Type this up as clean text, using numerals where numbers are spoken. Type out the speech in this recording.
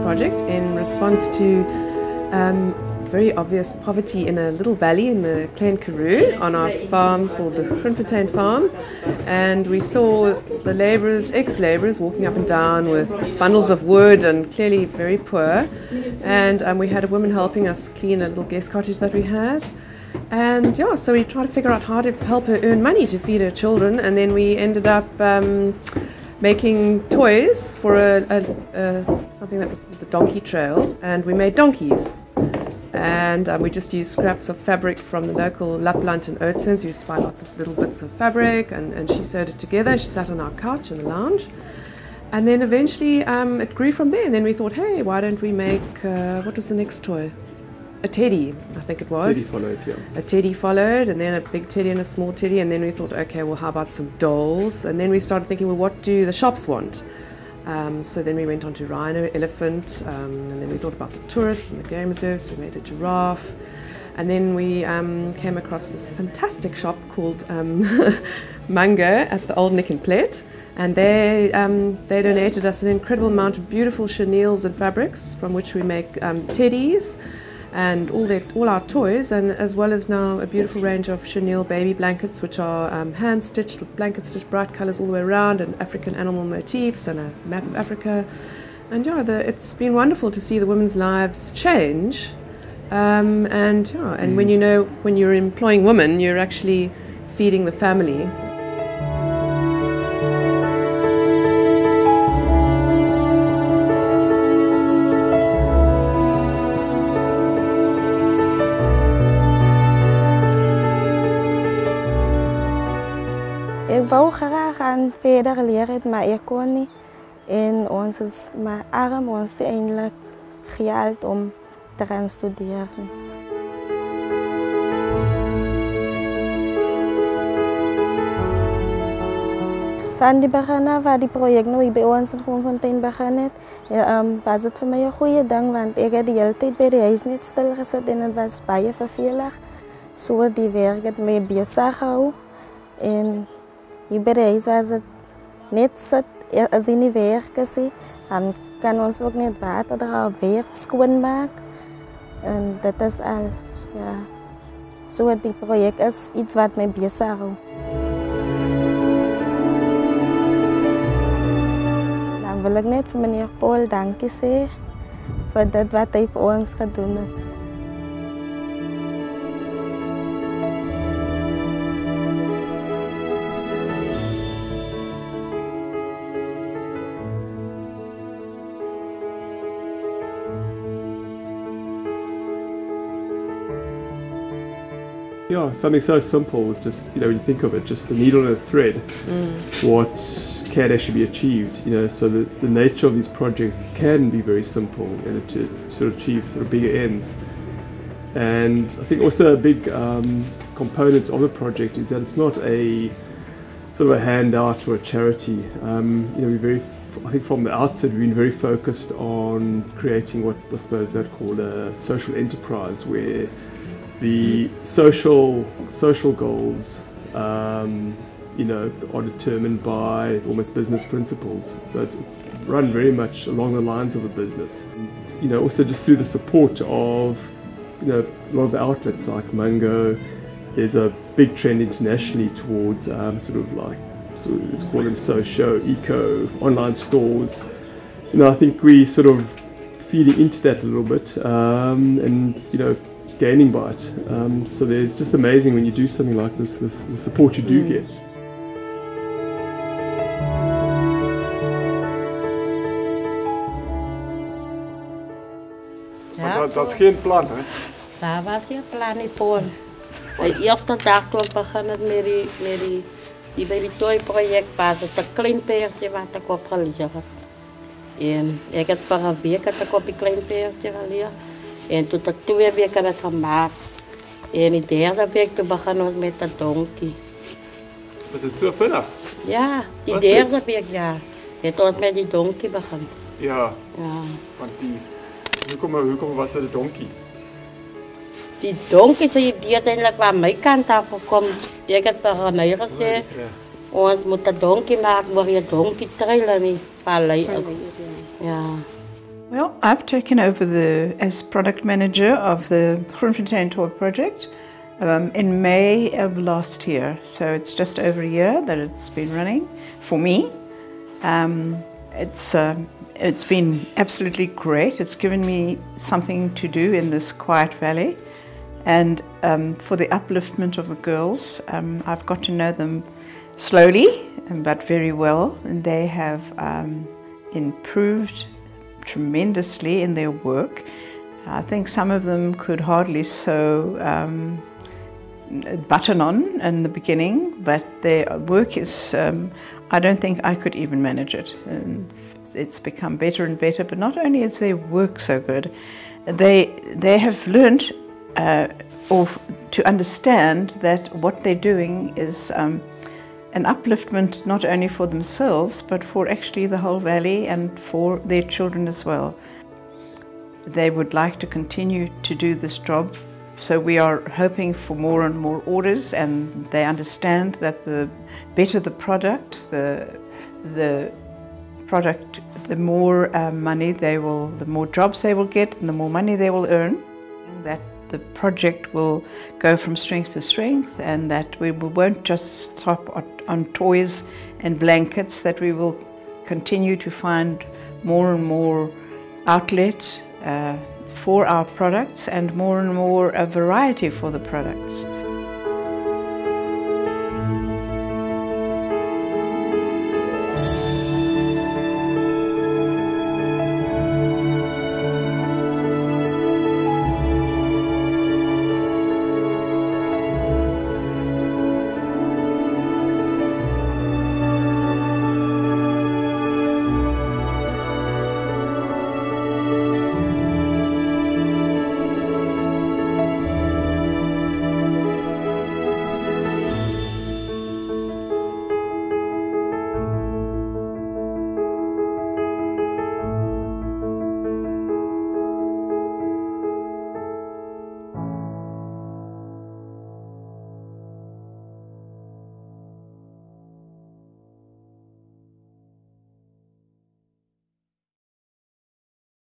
project in response to very obvious poverty in a little valley in the Little Karoo on our farm called the Groenfontein farm. And we saw the labourers, ex-labourers, walking up and down with bundles of wood and clearly very poor. And we had a woman helping us clean a little guest cottage that we had. And yeah, so we tried to figure out how to help her earn money to feed her children, and then we ended up making toys for something that was called the donkey trail, and we made donkeys. And we just used scraps of fabric from the local Lapland and Oatsons. Used to buy lots of little bits of fabric, and she sewed it together. She sat on our couch in the lounge. And then eventually it grew from there, and then we thought, hey, why don't we make, what was the next toy? A teddy, I think it was. Teddy followed, yeah. A teddy followed, and then a big teddy and a small teddy, and then we thought, okay, well, how about some dolls? And then we started thinking, well, what do the shops want? So then we went on to rhino, elephant, and then we thought about the tourists and the game reserves, so we made a giraffe. And then we came across this fantastic shop called Mango at the Old Nick and Plet. And they donated us an incredible amount of beautiful chenilles and fabrics from which we make teddies and all our toys, and as well as now a beautiful range of chenille baby blankets, which are hand stitched with blanket stitched bright colours all the way around, and African animal motifs and a map of Africa. And yeah, it's been wonderful to see the women's lives change. And when you know, when you're employing women, you're actually feeding the family. Ik wou graag aan verder leren, maar ik kon niet. En ons is maar arm, ons eindelijk geld om te gaan studeren. Van die begin af, waar die project nu bij ons in Groenfontein begon, was het voor mij een goede ding, want ik heb de hele tijd bij de huis niet stilgezet en het was baie vervelig. Zo die werk het mij bezig gehouden. En hier bij de huis was het net zit, als je niet werken ziet, dan kan ons ook niet water er weer schoonmaken. En dat is al, ja. Zo die project is iets wat mij bezig houdt. Dan wil ik net voor meneer Paul dankie zeggen voor dat wat hij voor ons gedaan heeft. Yeah, something so simple, just, you know, when you think of it, just a needle and a thread, what can actually be achieved, you know, so the nature of these projects can be very simple, you know, to sort of achieve sort of bigger ends. And I think also a big component of the project is that it's not a sort of a handout or a charity. You know, I think from the outset we've been very focused on creating what I suppose they'd call a social enterprise, where the social goals, you know, are determined by almost business principles. So it's run very much along the lines of a business. You know, also just through the support of, you know, a lot of the outlets like Mango. There's a big trend internationally towards sort of like, let's call them socio, eco, online stores. You know, I think we sort of feeding into that a little bit, and you know, gaining by it. So there's just amazing when you do something like this, the support you do get. Ja, dat is geen plan, hè? Daar was geen plan in Polen. De eerste dag toen begon het met die Toy Project was het een klein peertje wat ik op geleerd had. En ik heb voor een week op die klein peertje geleerd. En toen ik 2 weken het gemaakt. En de derde week toen begon ons met de donkey. Dat is zo vinnig? Ja, die derde week ja. Het ons met die donkey begon. Ja, want hoe was dat de donkey? Die donkey zei die uiteindelijk aan mijn kant afgekomen. Ik heb tegen mij gezegd, ons moet de donkey maken, waar je donkey trailen niet. Ja. Well, I've taken over as product manager of the Groenfontein Toy Project in May of last year. So it's just over a year that it's been running for me. It's been absolutely great. It's given me something to do in this quiet valley. And for the upliftment of the girls, I've got to know them slowly, but very well. And they have improved tremendously in their work. I think some of them could hardly sew a button on in the beginning, but their work is, I don't think I could even manage it. And it's become better and better, but not only is their work so good, they have learned to understand that what they're doing is an upliftment not only for themselves, but for actually the whole valley and for their children as well. They would like to continue to do this job, so we are hoping for more and more orders, and they understand that the better the product, the more money the more jobs they will get, and the more money they will earn. That the project will go from strength to strength, and that we won't just stop on toys and blankets, that we will continue to find more and more outlet for our products and more variety for the products.